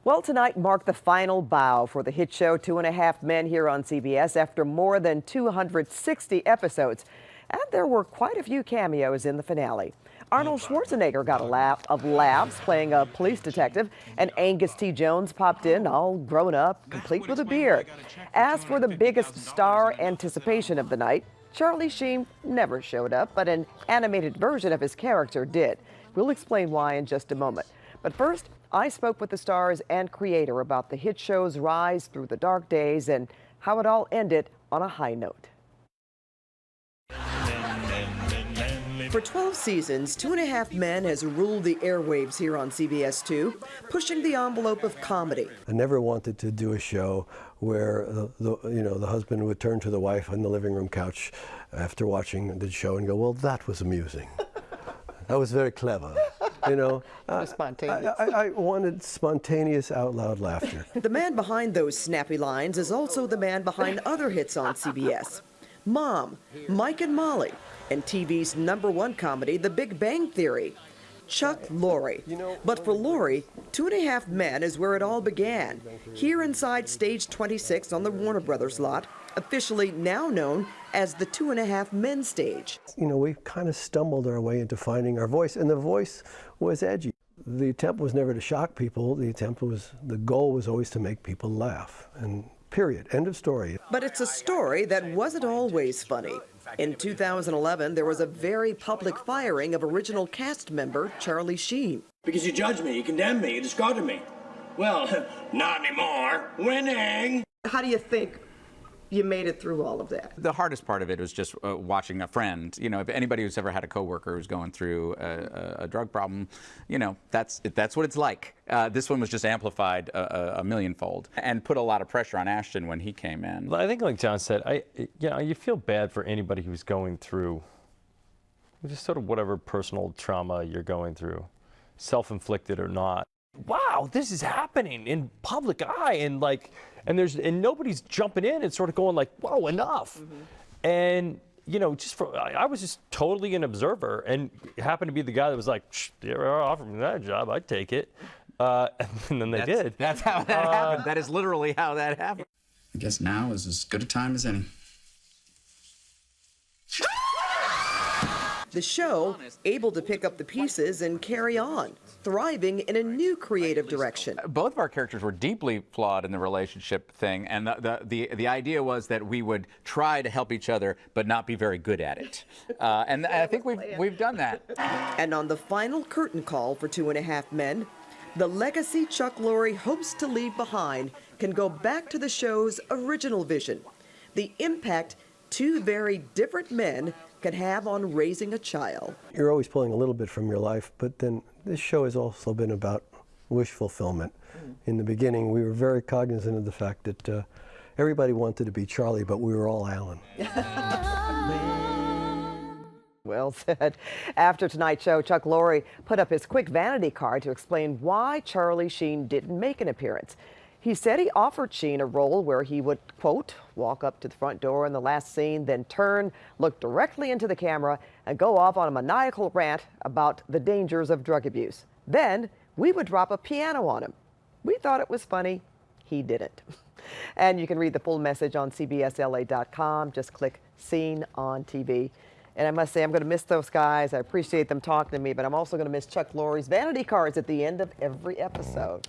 Well, tonight marked the final bow for the hit show Two and a Half Men here on CBS after more than 260 episodes. And there were quite a few cameos in the finale. Arnold Schwarzenegger got a laugh of laughs playing a police detective, and Angus T. Jones popped in all grown up, complete with a beard. As for the biggest star anticipation of the night, Charlie Sheen never showed up, but an animated version of his character did. We'll explain why in just a moment. But first, I spoke with the stars and creator about the hit show's rise through the dark days and how it all ended on a high note. For 12 seasons, Two and a Half Men has ruled the airwaves here on CBS 2, pushing the envelope of comedy. I never wanted to do a show where the husband would turn to the wife on the living room couch after watching the show and go, "Well, that was amusing. That was very clever." Spontaneous. I wanted spontaneous, out loud laughter. The man behind those snappy lines is also the man behind other hits on CBS. Mom, Mike and Molly, and TV's #1 comedy, The Big Bang Theory. Chuck Lorre. But for Lorre, Two and a Half Men is where it all began, here inside Stage 26 on the Warner Brothers lot, officially now known as the Two and a Half Men stage. We kind of stumbled our way into finding our voice, and the voice was edgy. The attempt was never to shock people. The goal was always to make people laugh, and period, end of story. But it's a story that wasn't always funny. In 2011, there was a very public firing of original cast member Charlie Sheen. Because you judged me, you condemned me, you discarded me. Well, not anymore. Winning! How do you think you made it through all of that? The hardest part of it was just watching a friend. If anybody who's ever had a coworker who's going through a drug problem, that's what it's like. This one was just amplified a millionfold and put a lot of pressure on Ashton when he came in. I think, like John said, you feel bad for anybody who's going through just sort of whatever personal trauma you're going through, self-inflicted or not. Wow, this is happening in public eye, and nobody's jumping in and sort of going like, whoa, enough. And I was just totally an observer, and happened to be the guy that was like, they're offering me that job, I'd take it. And then they did. That's how that happened. That is literally how that happened. I guess now is as good a time as any. The show, able to pick up the pieces and carry on, thriving in a new creative direction. Both of our characters were deeply flawed in the relationship thing, and the idea was that we would try to help each other, but not be very good at it. And I think we've done that. And on the final curtain call for Two and a Half Men, the legacy Chuck Lorre hopes to leave behind can go back to the show's original vision, the impact two very different men can have on raising a child. You're always pulling a little bit from your life, but then this show has also been about wish fulfillment. In the beginning, we were very cognizant of the fact that everybody wanted to be Charlie, but we were all Alan. Well said. After tonight's show, Chuck Lorre put up his quick vanity card to explain why Charlie Sheen didn't make an appearance. He said he offered Sheen a role where he would, quote, walk up to the front door in the last scene, then turn, look directly into the camera, and go off on a maniacal rant about the dangers of drug abuse. Then we would drop a piano on him. We thought it was funny. He didn't. And you can read the full message on cbsla.com. Just click Scene on TV. And I must say, I'm going to miss those guys. I appreciate them talking to me, but I'm also going to miss Chuck Lorre's vanity cards at the end of every episode.